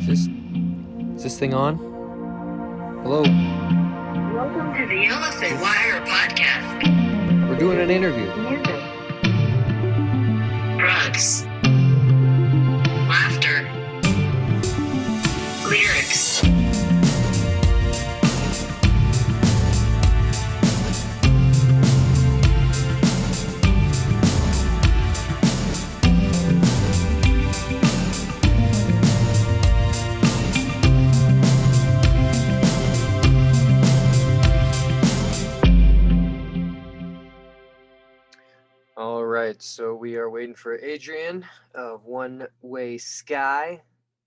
Is this thing on? Hello? Welcome to the Elephant Wire podcast. We're doing an interview. Music, drugs, laughter, lyrics. All right, so we are waiting for Adrian of One Way Sky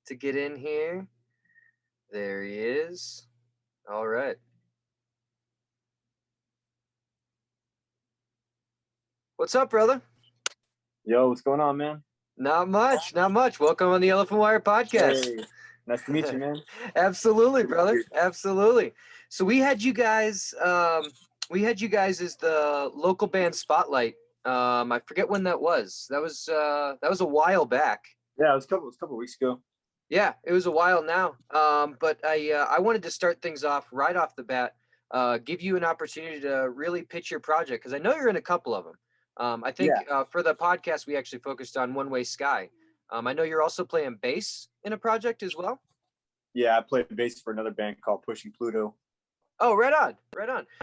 to get in here. There he is. All right. What's up, brother? Yo, what's going on, man? Not much. Welcome on the Elephant Wire podcast. Hey, nice to meet you, man. Absolutely, brother. Absolutely. So we had you guys as the local band Spotlight. I forget when that was. That was a while back. Yeah, it was a couple of weeks ago. Yeah, it was a while now. But I wanted to start things off right off the bat. Give you an opportunity to really pitch your project because I know you're in a couple of them. I think for the podcast we actually focused on One Way Sky. I know you're also playing bass in a project as well. Yeah, I played bass for another band called Pushing Pluto. Oh, right on.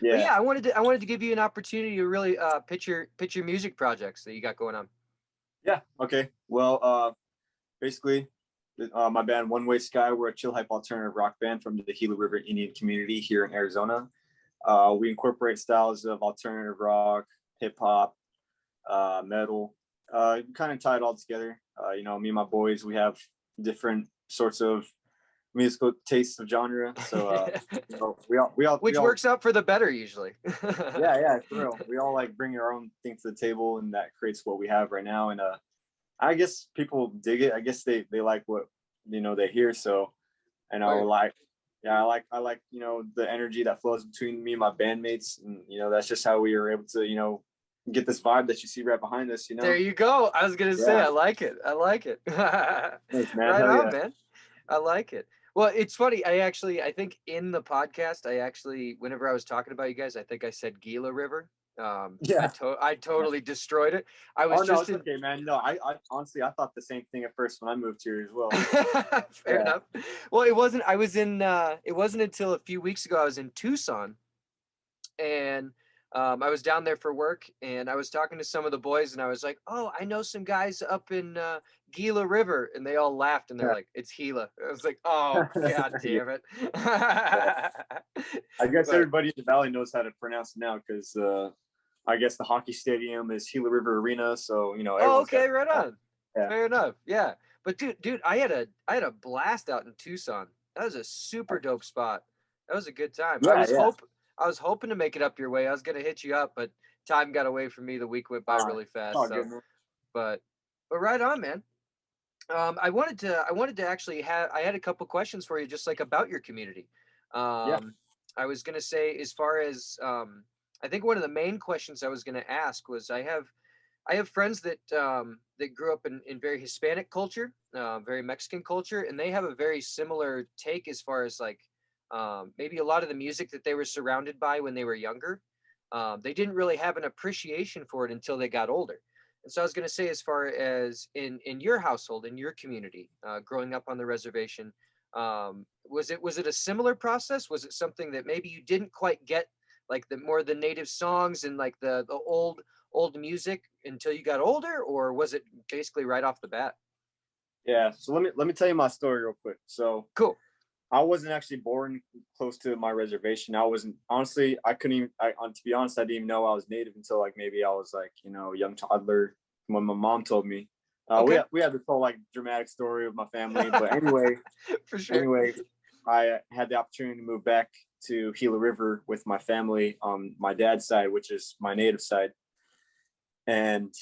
Yeah, Yeah. I wanted to give you an opportunity to really pitch your music projects that you got going on. Yeah. Okay. Well, basically, my band One Way Sky, we're a chill hype alternative rock band from the Gila River Indian community here in Arizona. We incorporate styles of alternative rock, hip hop, metal. Kind of tie it all together. Me and my boys, we have different sorts of musical tastes of genre, so we all Which works out for the better usually. yeah, for real. We all like bring our own thing to the table, and that creates what we have right now. And I guess people dig it. I guess they like what they hear. So, and I like the energy that flows between me and my bandmates, and that's just how we were able to get this vibe that you see right behind us. There you go. I was gonna say I like it. Thanks, man. Right on, man. I like it. Well, it's funny. I think in the podcast, whenever I was talking about you guys, I think I said Gila River. I totally destroyed it. I was it's okay, man. No, I honestly, I thought the same thing at first when I moved here as well. Fair enough. Well, it wasn't until a few weeks ago I was in Tucson, and I was down there for work, and I was talking to some of the boys, and I was like, "Oh, I know some guys up in Gila River," and they all laughed, and they're like, "It's Gila." I was like, "Oh, god damn it!" I guess everybody in the valley knows how to pronounce it now because I guess the hockey stadium is Gila River Arena, so Oh, okay, right on. Yeah. Fair enough. Yeah, but dude, I had a blast out in Tucson. That was a super dope spot. That was a good time. I was hoping to make it up your way. I was gonna hit you up, but time got away from me. The week went by really fast. But right on, man. I wanted to actually I had a couple questions for you, just like about your community. I was gonna say, as far as I think one of the main questions I was gonna ask was, I have friends that grew up in very Hispanic culture, very Mexican culture, and they have a very similar take as far as like maybe a lot of the music that they were surrounded by when they were younger. They didn't really have an appreciation for it until they got older. And so I was going to say, as far as in your household, in your community, growing up on the reservation, was it a similar process? Was it something that maybe you didn't quite get, like the native songs and like the old music until you got older, or was it basically right off the bat? Yeah. So let me tell you my story real quick. So cool. I wasn't actually born close to my reservation. I wasn't, honestly, I couldn't even, to be honest, I didn't even know I was native until like maybe I was like, a young toddler when my mom told me. We had this whole like dramatic story of my family, but anyway, for sure. Anyway, I had the opportunity to move back to Gila River with my family on my dad's side, which is my native side. And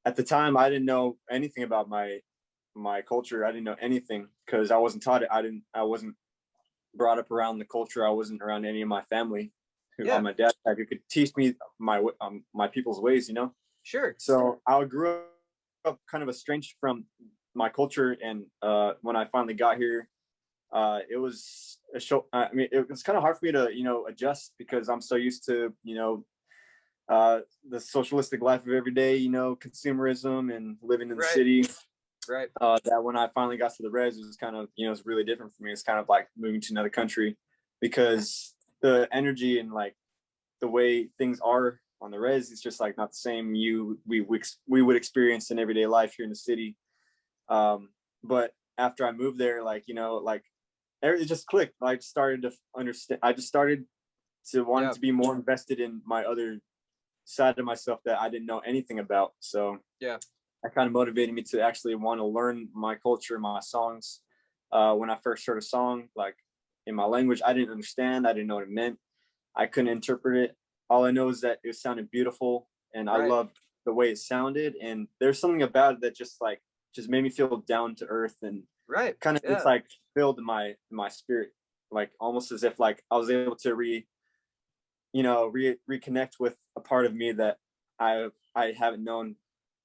at the time, I didn't know anything about my culture. I didn't know anything because I wasn't taught it. I wasn't brought up around the culture. I wasn't around any of my family on my dad's side who could teach me my people's ways, Sure. So I grew up kind of estranged from my culture, and when I finally got here, it was a show. I mean, it was kind of hard for me to, adjust because I'm so used to, the socialistic life of every day, consumerism and living in the city. Right. That when I finally got to the res, it was kind of, it's really different for me. It's kind of like moving to another country because the energy and like the way things are on the res is just like not the same we would experience in everyday life here in the city. But after I moved there, like, like it just clicked. I started to understand. I just started to want to be more invested in my other side of myself that I didn't know anything about. So that kind of motivated me to actually want to learn my culture, my songs. When I first heard a song, like in my language, I didn't understand. I didn't know what it meant. I couldn't interpret it. All I know is that it sounded beautiful, and I loved the way it sounded. And there's something about it that just made me feel down to earth and kind of it's like filled my spirit, like almost as if like I was able to reconnect with a part of me that I haven't known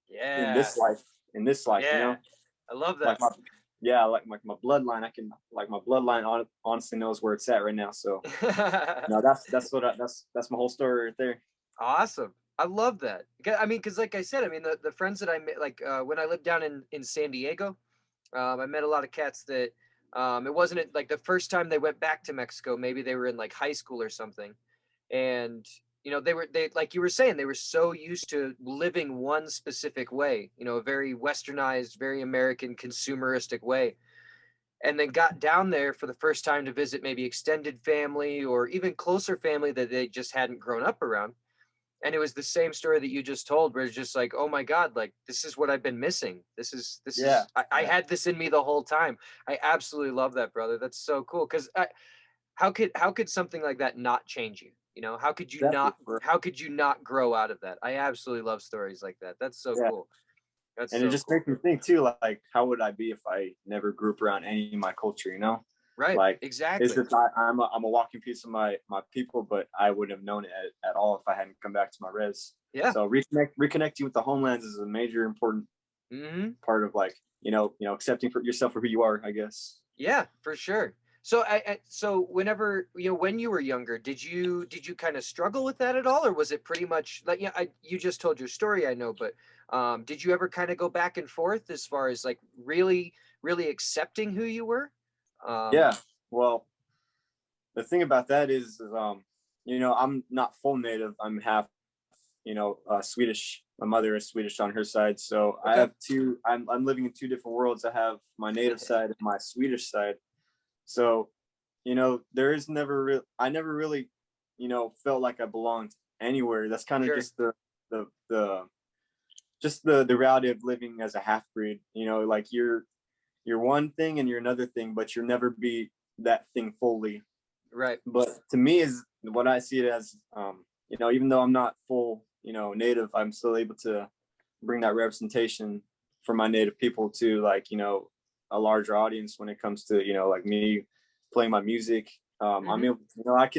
in this life, I love that. Like my bloodline, my bloodline honestly knows where it's at right now. So no, that's my whole story right there. Awesome. I love that. I mean, because like I said, I mean, the friends that I met, like when I lived down in San Diego, I met a lot of cats that it wasn't like the first time they went back to Mexico. Maybe they were in like high school or something. And, they, like you were saying, they were so used to living one specific way, a very westernized, very American consumeristic way. And then got down there for the first time to visit maybe extended family or even closer family that they just hadn't grown up around. And it was the same story that you just told, where it's just like, oh my God, like this is what I've been missing. I had this in me the whole time. I absolutely love that, brother. That's so cool. Cause how could something like that not change you? How could you not grow out of that? I absolutely love stories like that. That's so cool. And so it just makes me think too, like, how would I be if I never grew up around any of my culture, Right. Like, exactly. It's just I'm a walking piece of my people, but I wouldn't have known it at all if I hadn't come back to my res. Yeah. So reconnecting with the homelands is a major important part of like, accepting for yourself for who you are, I guess. Yeah, for sure. So so whenever, when you were younger, did you kind of struggle with that at all? Or was it pretty much like, you just told your story, I know, but did you ever kind of go back and forth as far as like really, really accepting who you were? Yeah. Well, the thing about that is I'm not full native. I'm half, Swedish. My mother is Swedish on her side. So I have I'm living in two different worlds. I have my native side and my Swedish side. So, there is I never really, felt like I belonged anywhere. That's kind of just the reality of living as a half breed, like you're one thing and you're another thing, but you'll never be that thing fully. Right. But to me is what I see it as, even though I'm not full, native, I'm still able to bring that representation for my native people to like, a larger audience when it comes to, like me playing my music. I mean, I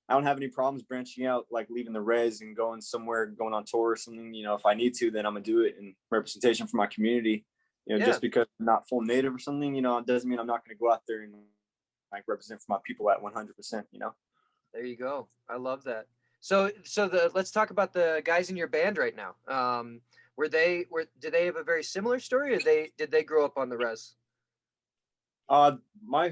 don't have any problems branching out, like leaving the res and going somewhere, going on tour or something. If I need to, then I'm gonna do it in representation for my community. Just because I'm not full native or something, it doesn't mean I'm not going to go out there and like represent for my people at 100%. There you go. I love that. So let's talk about the guys in your band right now. Did they have a very similar story, or did they grow up on the res? My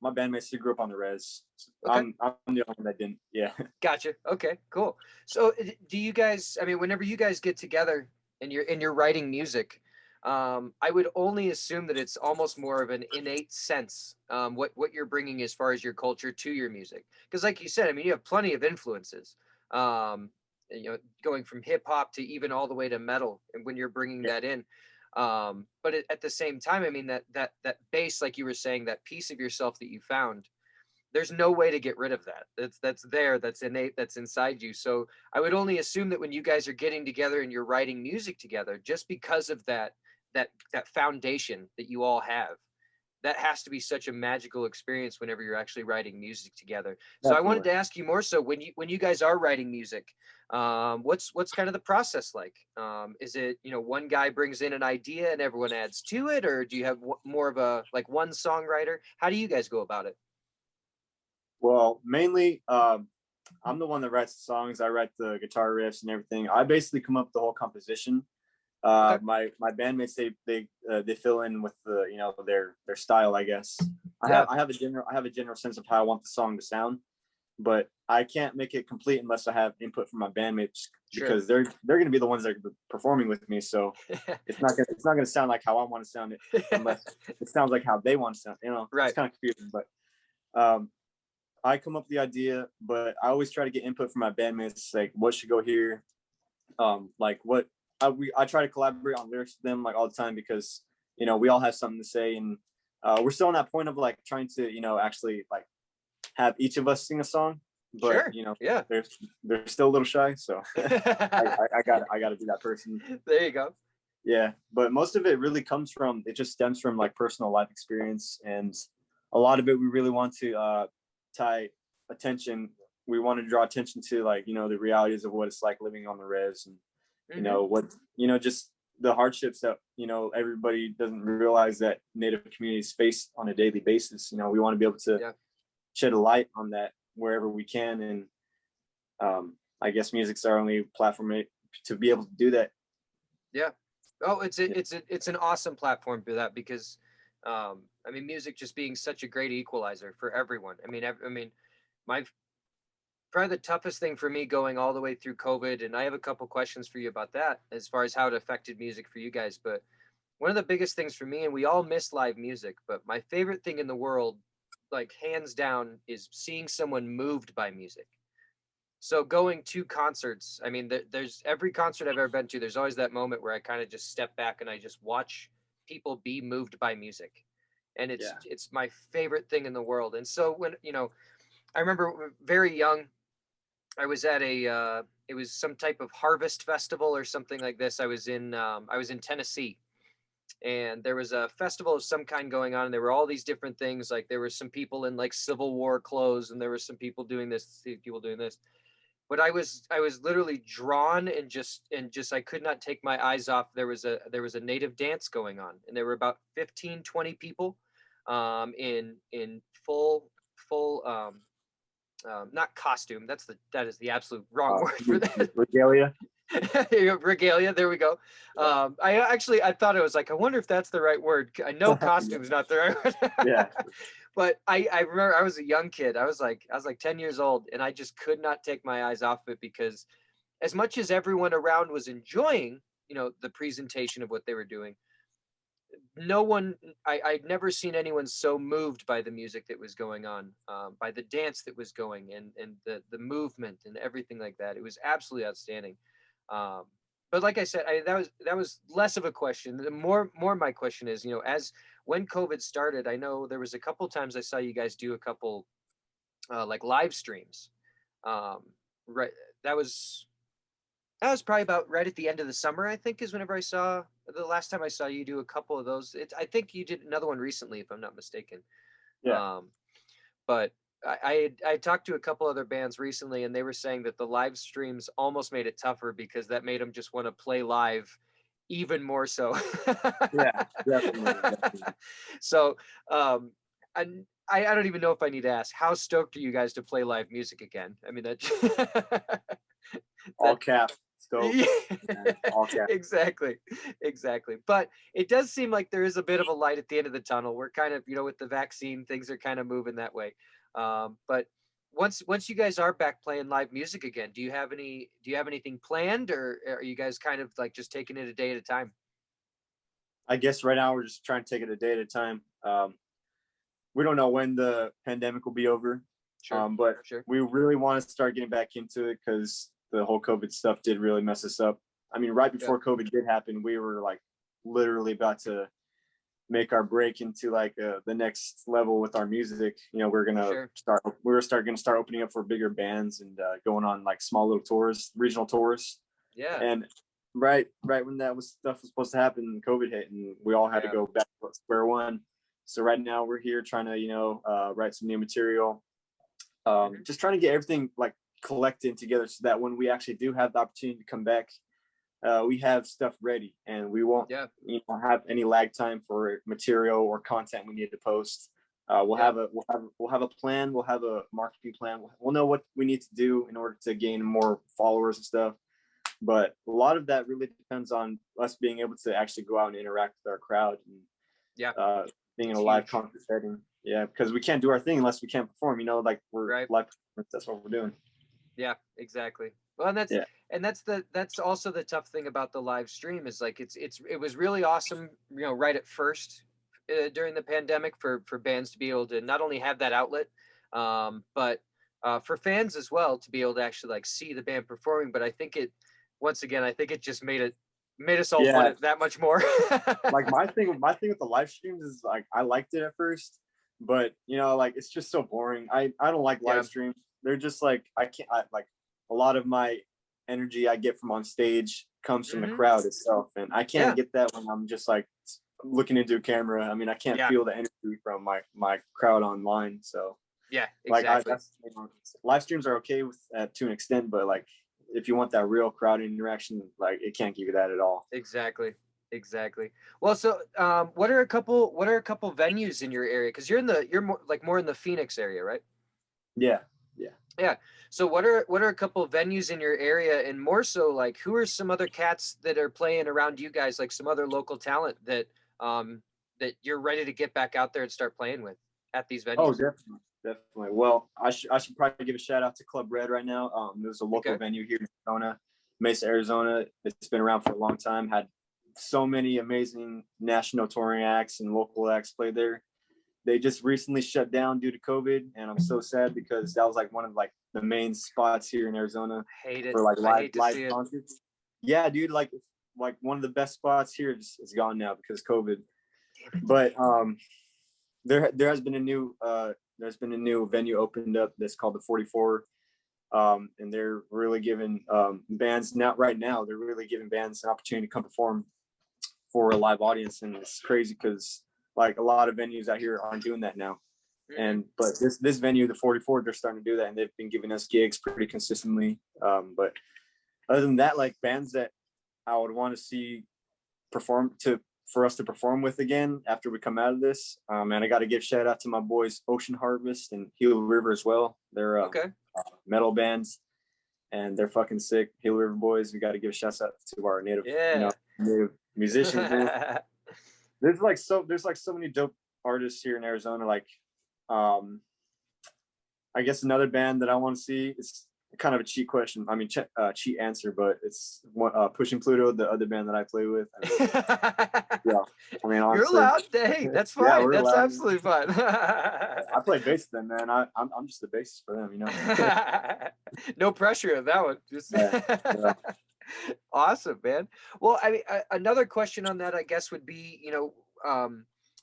bandmates grew up on the res. Okay. I'm the only one that didn't. Yeah. Gotcha. Okay, cool. So do you guys, I mean, whenever you guys get together and you're writing music, I would only assume that it's almost more of an innate sense, what you're bringing as far as your culture to your music. Because like you said, I mean, you have plenty of influences, going from hip hop to even all the way to metal, and when you're bringing that in. But at the same time, I mean, that bass, like you were saying, that piece of yourself that you found, there's no way to get rid of that. That's there, that's innate, that's inside you. So I would only assume that when you guys are getting together and you're writing music together, just because of that foundation that you all have, that has to be such a magical experience whenever you're actually writing music together. So Definitely. I wanted to ask you more so when you guys are writing music, what's kind of the process like? Is it, you know, one guy brings in an idea and everyone adds to it, or do you have more of a like one songwriter? How do you guys go about it? Well, mainly, I'm the one that writes the songs. I write the guitar riffs and everything. I basically come up with the whole composition. Okay. My bandmates, they fill in with the, you know, their style, I guess. Yeah. I have a general sense of how I want the song to sound, but I can't make it complete unless I have input from my bandmates, Sure. because they're going to be the ones that are performing with me. So it's not gonna sound like how I want to sound it, unless it sounds like how they want to sound. You know, Right. It's kind of confusing, but I come up with the idea, but I always try to get input from my bandmates, like what should go here, like what I try to collaborate on lyrics with them like all the time, because you know we all have something to say, and we're still on that point of like trying to, you know, actually like have each of us sing a song, but Sure. you know, Yeah. they're still a little shy, so I got to be that person. There you go. Yeah, but most of it really just stems from like personal life experience, and a lot of it we really want to tie attention. We want to draw attention to, like, you know, the realities of what it's like living on the res, and you know what, you know, just the hardships that, you know, everybody doesn't realize that Native communities face on a daily basis. You know, we want to be able to shed a light on that wherever we can, and I guess music's our only platform to be able to do that. Yeah. Oh, it's an awesome platform for that, because I mean, music just being such a great equalizer for everyone. I mean, my probably the toughest thing for me going all the way through COVID, and I have a couple questions for you about that as far as how it affected music for you guys. But one of the biggest things for me, and we all miss live music, but my favorite thing in the world, like hands down, is seeing someone moved by music. So going to concerts, I mean, there's every concert I've ever been to, there's always that moment where I kind of just step back and I just watch people be moved by music. And it's my favorite thing in the world. And so when, you know, I remember very young, I was at it was some type of harvest festival or something like this. I was in Tennessee, and there was a festival of some kind going on, and there were all these different things. Like there were some people in like Civil War clothes, and there were some people doing this, people doing this. But I was literally drawn, and just I could not take my eyes off. There was a native dance going on, and there were about 15, 20 people in full not costume. That is the absolute wrong word for that. Regalia. Regalia. There we go. I thought it was like, I wonder if that's the right word. I know costume's not the right word. Yeah. But I remember I was a young kid. I was like 10 years old, and I just could not take my eyes off it, because as much as everyone around was enjoying, you know, the presentation of what they were doing, no one, I'd never seen anyone so moved by the music that was going on, by the dance that was going, and the movement and everything like that. It was absolutely outstanding. But like I said, that was less of a question. The more my question is, you know, as when COVID started, I know there was a couple times I saw you guys do a couple like live streams. Right, that was probably about right at the end of the summer, I think, is whenever I saw the last time I saw you do a couple of those. I think you did another one recently, if I'm not mistaken. Yeah. But I talked to a couple other bands recently, and they were saying that the live streams almost made it tougher, because that made them just want to play live even more so. Yeah, definitely. So, and I don't even know if I need to ask, how stoked are you guys to play live music again? I mean, that all cap. So all cap. Exactly. But it does seem like there is a bit of a light at the end of the tunnel. We're kind of, you know, with the vaccine, things are kind of moving that way. But once you guys are back playing live music again, do you have anything planned, or are you guys kind of like just taking it a day at a time? I guess right now we're just trying to take it a day at a time. We don't know when the pandemic will be over. Sure. But Sure. we really want to start getting back into it, because the whole COVID stuff did really mess us up. I mean, right before COVID did happen, we were like literally about to make our break into like the next level with our music. You know, we're gonna start opening up for bigger bands, and going on like small little tours, regional tours. Yeah. And right when stuff was supposed to happen, COVID hit, and we all had to go back to square one. So right now we're here trying to, write some new material. Just trying to get everything like collected together so that when we actually do have the opportunity to come back, we have stuff ready and we won't have any lag time for material or content we need to post. We'll have a plan. We'll have a marketing plan. We'll know what we need to do in order to gain more followers and stuff. But a lot of that really depends on us being able to actually go out and interact with our crowd and being in a live concert setting. Yeah, because we can't do our thing unless we can't perform. Like we're live. That's what we're doing. Yeah, exactly. Well, and that's also the tough thing about the live stream is like it was really awesome, right at first during the pandemic for bands to be able to not only have that outlet, but for fans as well to be able to actually like see the band performing. But I think it just made us all want it that much more. Like my thing with the live streams is like I liked it at first, but like it's just so boring. I don't like live streams. They're just like like a lot of my energy I get from on stage comes from the crowd itself, and I can't get that when I'm just like looking into a camera. I mean, I can't feel the energy from my crowd online. So exactly. Like live streams are okay with to an extent, but like if you want that real crowd interaction, like it can't give you that at all. Exactly. Well, so what are a couple venues in your area? Because you're more in the Phoenix area, right? Yeah. So what are a couple of venues in your area, and more so like who are some other cats that are playing around you guys, like some other local talent that that you're ready to get back out there and start playing with at these venues? Oh, definitely. Well, I should probably give a shout out to Club Red right now. There's a local venue here in Arizona, Mesa, Arizona. It's been around for a long time. Had so many amazing national touring acts and local acts play there. They just recently shut down due to COVID, and I'm so sad because that was like one of like the main spots here in Arizona for like live concerts. Yeah, dude, like one of the best spots here is gone now because of COVID. But there has been a new venue opened up that's called the 44, and they're really giving bands they're really giving bands an opportunity to come perform for a live audience, and it's crazy because like a lot of venues out here aren't doing that now. But this venue, the 44, they're starting to do that, and they've been giving us gigs pretty consistently. But other than that, like bands that I would want to see for us to perform with again after we come out of this, and I got to give shout out to my boys Ocean Harvest and Gila River as well. They're metal bands, and they're fucking sick. Gila River boys, we got to give a shout out to our native musicians. There's so many dope artists here in Arizona. Like, I guess another band that I want to see, it's kind of a cheat question. I mean, cheat answer, but it's Pushing Pluto, the other band that I play with. I mean, honestly, you're allowed. Hey, that's fine. That's allowed. Absolutely fine. I play bass with them, man. I'm just the bassist for them, No pressure on that one. Just Awesome, man. Well, I mean, another question on that, I guess, would be,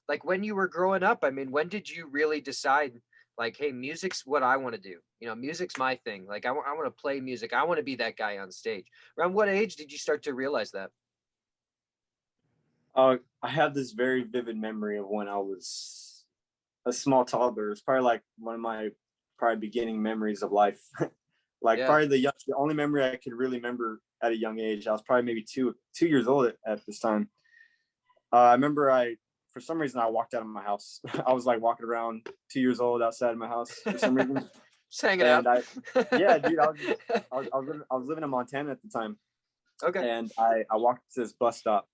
like when you were growing up, I mean, when did you really decide, like, hey, music's what I want to do? Music's my thing. Like, I want to play music. I want to be that guy on stage. Around what age did you start to realize that? I have this very vivid memory of when I was a small toddler. It's probably like one of my beginning memories of life. Probably the only memory I could really remember at a young age. I was probably maybe two years old at this time. I remember for some reason I walked out of my house. I was like walking around 2 years old outside of my house for some reason. Just hanging out. Dude, I was living in Montana at the time. Okay. And I walked to this bus stop,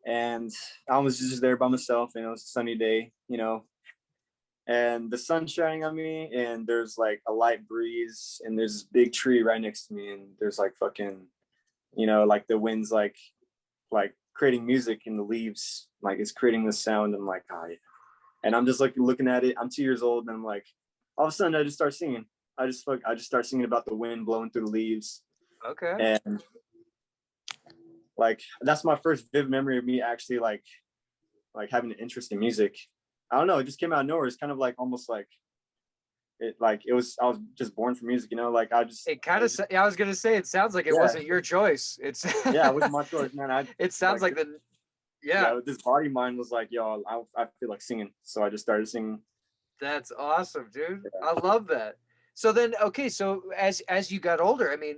and I was just there by myself, and it was a sunny day, and the sun's shining on me, and there's like a light breeze, and there's this big tree right next to me, and there's like fucking, like the wind's like creating music in the leaves, like it's creating this sound. I'm like, and I'm just looking at it. I'm 2 years old, and I'm like, all of a sudden I just start singing. I just start singing about the wind blowing through the leaves. Okay. And like that's my first vivid memory of me actually like having an interest in music. I don't know, it just came out of nowhere. It's kind of like almost like I was just born for music, I was gonna say, it sounds like it wasn't your choice. It's it wasn't my choice, man. it sounds like Yeah. This body mind was like, yo, I feel like singing, so I just started singing. That's awesome, dude. Yeah. I love that. So then, okay, so as you got older, I mean,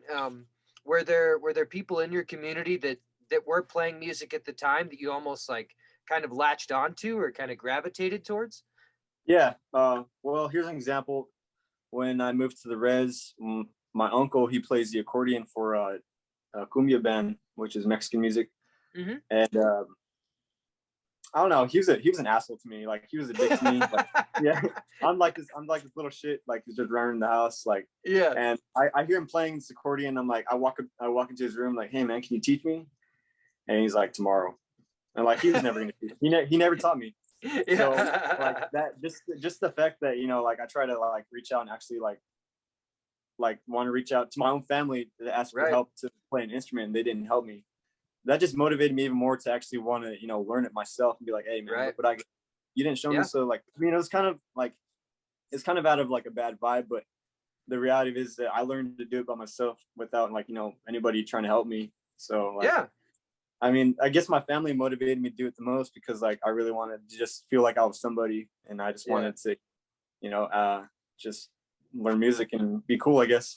were there people in your community that were playing music at the time that you almost like kind of latched onto or kind of gravitated towards? Yeah. Well, here's an example. When I moved to the res, my uncle, he plays the accordion for a cumbia band, which is Mexican music, Mm-hmm. and I don't know. He was an asshole to me. Like he was a dick to me. Like yeah, I'm like this little shit. Like he's just running the house. Like Yeah. and I hear him playing this accordion. I'm like, I walk into his room. Like, hey man, can you teach me? And he's like, tomorrow. And like he was never gonna teach. He never taught me. So like that, just the fact that like I try to like reach out and actually like want to reach out to my own family to ask for Right. help to play an instrument, and they didn't help me. That just motivated me even more to actually want to learn it myself and be like, hey man, Right. but you didn't show me. So like it was kind of like it's kind of out of like a bad vibe, but the reality is that I learned to do it by myself without like anybody trying to help me. So like Yeah. I mean, I guess my family motivated me to do it the most because like I really wanted to just feel like I was somebody, and I just wanted to just learn music and be cool, I guess.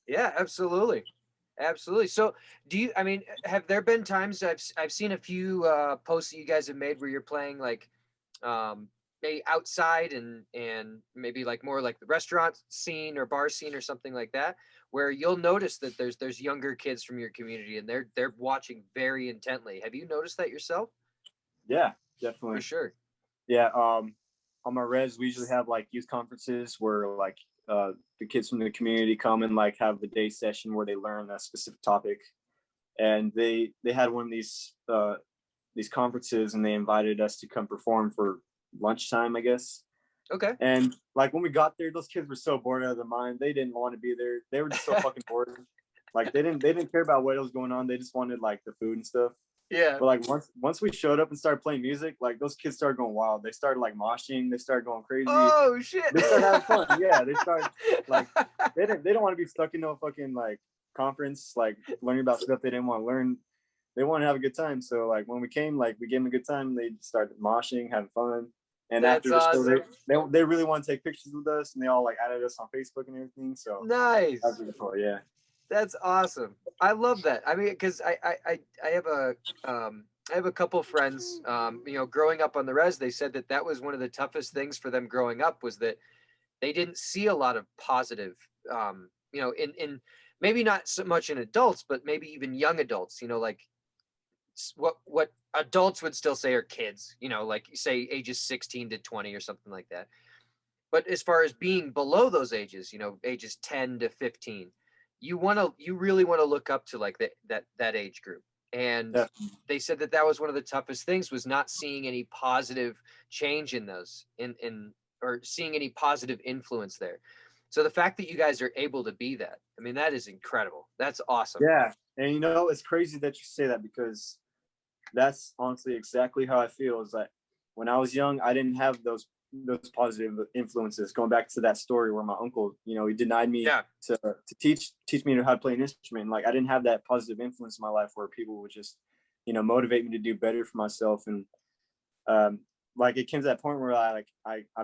Yeah, absolutely. Absolutely. So I mean, have there been times I've seen a few posts that you guys have made where you're playing like maybe outside and maybe like more like the restaurant scene or bar scene or something like that, where you'll notice that there's younger kids from your community and they're watching very intently. Have you noticed that yourself? Yeah, For definitely. sure. Yeah. On my res, we usually have like youth conferences where like the kids from the community come and like have the day session where they learn a specific topic. And they had one of these conferences, and they invited us to come perform for lunchtime, I guess. Okay. And like when we got there, those kids were so bored out of their mind. They didn't want to be there. They were just so fucking bored. Like they didn't care about what was going on. They just wanted like the food and stuff. Yeah. But like once we showed up and started playing music, like those kids started going wild. They started like moshing. They started going crazy. Oh shit. They started having fun. Yeah, they started like they don't want to be stuck in no fucking like conference, like learning about stuff they didn't want to learn. They want to have a good time. So like when we came, like we gave them a good time. They started moshing, having fun. And That's after the show, awesome. they really want to take pictures with us, and they all like added us on Facebook and everything. So Nice. that's really cool. Yeah. That's awesome. I love that. I mean, because I have a couple friends. Growing up on the res, they said that was one of the toughest things for them growing up was that they didn't see a lot of positive. In maybe not so much in adults, but maybe even young adults. Like what adults would still say are kids. Like say ages 16 to 20 or something like that. But as far as being below those ages, ages 10 to 15, you really want to look up to like that age group. And they said that was one of the toughest things was not seeing any positive change in those in or seeing any positive influence there. So the fact that you guys are able to be that, I mean, that is incredible. That's awesome. Yeah. And it's crazy that you say that because that's honestly exactly how I feel. Is that when I was young, I didn't have those positive influences. Going back to that story where my uncle, he denied me to teach me how to play an instrument. Like I didn't have that positive influence in my life where people would just, motivate me to do better for myself. And like it came to that point where I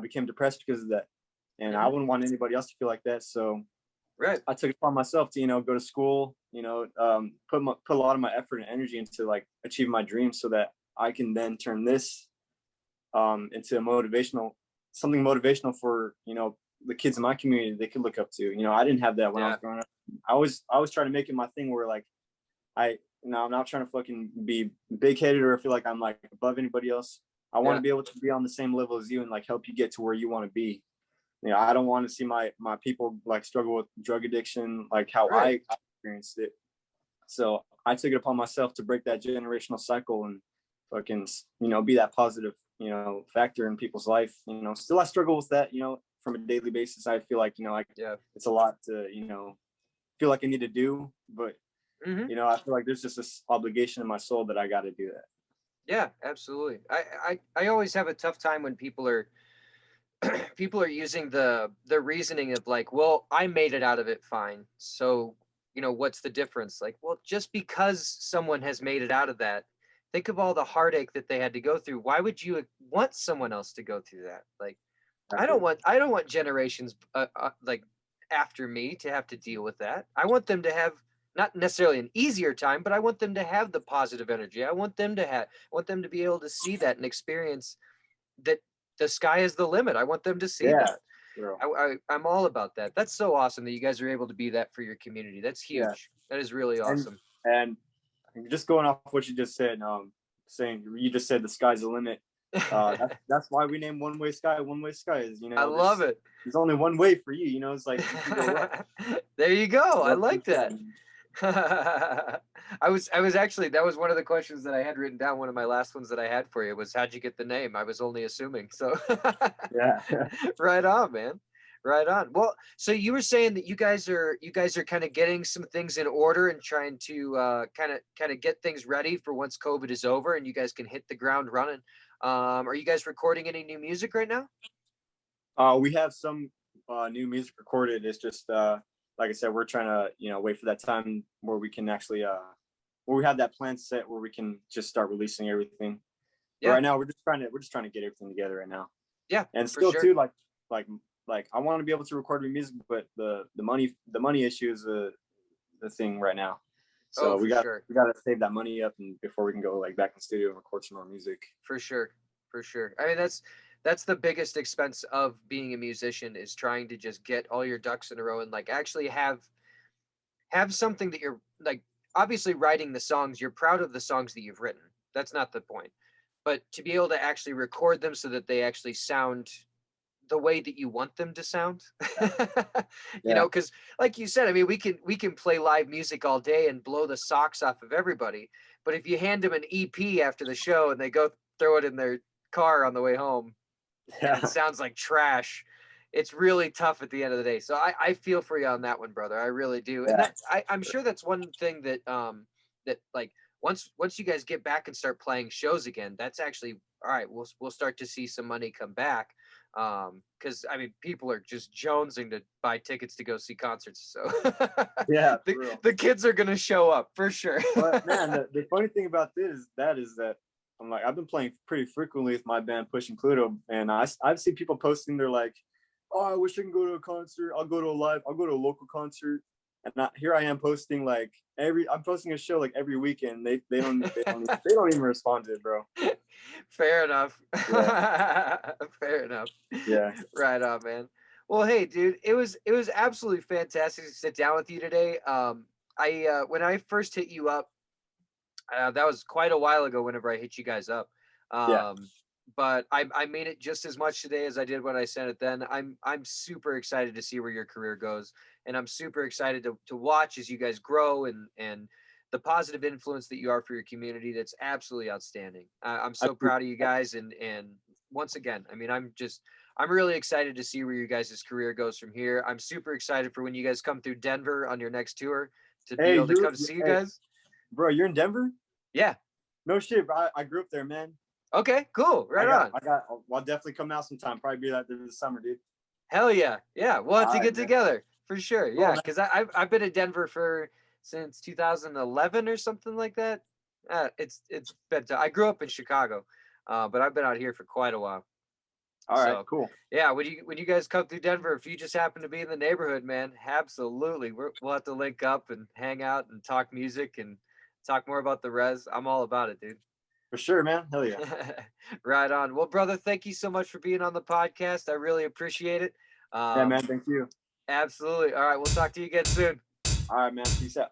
became depressed because of that, and I wouldn't want anybody else to feel like that. So I took it upon myself to go to school, put a lot of my effort and energy into like achieving my dreams so that I can then turn this into something motivational for the kids in my community they could look up to. I didn't have that when I was growing up. I was trying to make it my thing where like I'm not trying to fucking be big headed or feel like I'm like above anybody else. I want to be able to be on the same level as you and like help you get to where you want to be. I don't want to see my people like struggle with drug addiction like how I experienced it. So I took it upon myself to break that generational cycle and fucking be that positive factor in people's life. Still I struggle with that from a daily basis. I feel like it's a lot to feel like I need to do, but I feel like there's just this obligation in my soul that I got to do that. Yeah, absolutely. I always have a tough time when people are using the reasoning of like, well, I made it out of it fine, so what's the difference? Like, well, just because someone has made it out of that think of all the heartache that they had to go through. Why would you want someone else to go through that? Like, I don't want generations like after me to have to deal with that. I want them to have not necessarily an easier time, but I want them to have the positive energy. I want them to be able to see that and experience that the sky is the limit. I want them to see that. I'm all about that. That's so awesome that you guys are able to be that for your community. That's huge. Yeah. That is really awesome. And just going off what you just said, saying you just said the sky's the limit. That's why we named One Way Sky. One Way Sky is, I love it. There's only one way for you. It's like there you go. I like that. I was actually, that was one of the questions that I had written down. One of my last ones that I had for you was, how'd you get the name? I was only assuming. So yeah. Right on, man. Right on. Well, so you were saying that you guys are kind of getting some things in order and trying to kind of get things ready for once COVID is over and you guys can hit the ground running. Are you guys recording any new music right now? We have some new music recorded. It's just like I said, we're trying to wait for that time where we can actually where we have that plan set where we can just start releasing everything. Yeah. But right now we're just trying to get everything together right now. Yeah. And still too like I want to be able to record new music, but the money issue is the thing right now. So we got to save that money up and before we can go like back in the studio and record some more music. For sure. I mean, that's the biggest expense of being a musician, is trying to just get all your ducks in a row and like actually have something that you're like, obviously writing the songs, you're proud of the songs that you've written. That's not the point. But to be able to actually record them so that they actually sound the way that you want them to sound, you know, because like you said, I mean, we can play live music all day and blow the socks off of everybody. But if you hand them an EP after the show and they go throw it in their car on the way home, and it sounds like trash, it's really tough at the end of the day. So I feel for you on that one, brother. I really do. And I'm sure that's one thing that that like once you guys get back and start playing shows again, that's actually all right. We'll start to see some money come back. Because I mean, people are just jonesing to buy tickets to go see concerts. So yeah, the kids are gonna show up for sure. But man, the funny thing about this is that I'm like, I've been playing pretty frequently with my band Pushing Pluto, and I've seen people posting, they're like, oh, I wish I can go to a concert. I'll go to a local concert. And here I am posting like I'm posting a show like every weekend. They don't even respond to it, bro. Fair enough. Yeah. Fair enough. Yeah. Right on, man. Well, hey, dude, it was absolutely fantastic to sit down with you today. When I first hit you up, that was quite a while ago. Whenever I hit you guys up, but I made it just as much today as I did when I sent it then. I'm super excited to see where your career goes, and I'm super excited to watch as you guys grow and the positive influence that you are for your community. That's absolutely outstanding. I'm so proud of you guys, and once again, I mean, I'm really excited to see where you guys' career goes from here. I'm super excited for when you guys come through Denver on your next tour to be able to come see you guys. Bro, you're in Denver? Yeah. No shit, bro. I grew up there, man. Okay, cool. On. I'll definitely come out sometime. Probably be that this summer, dude. Hell yeah. Yeah, we'll have to get together for sure. Yeah, because I've been in Denver since 2011 or something like that. It's been I grew up in Chicago, but I've been out here for quite a while. All right, cool. Yeah, when you guys come through Denver, if you just happen to be in the neighborhood, man, absolutely, we'll have to link up and hang out and talk music and talk more about the res. I'm all about it, dude. For sure, man. Hell yeah. Right on. Well, brother, thank you so much for being on the podcast. I really appreciate it. Yeah, man. Thank you. Absolutely. All right, we'll talk to you again soon. All right, man. Peace out.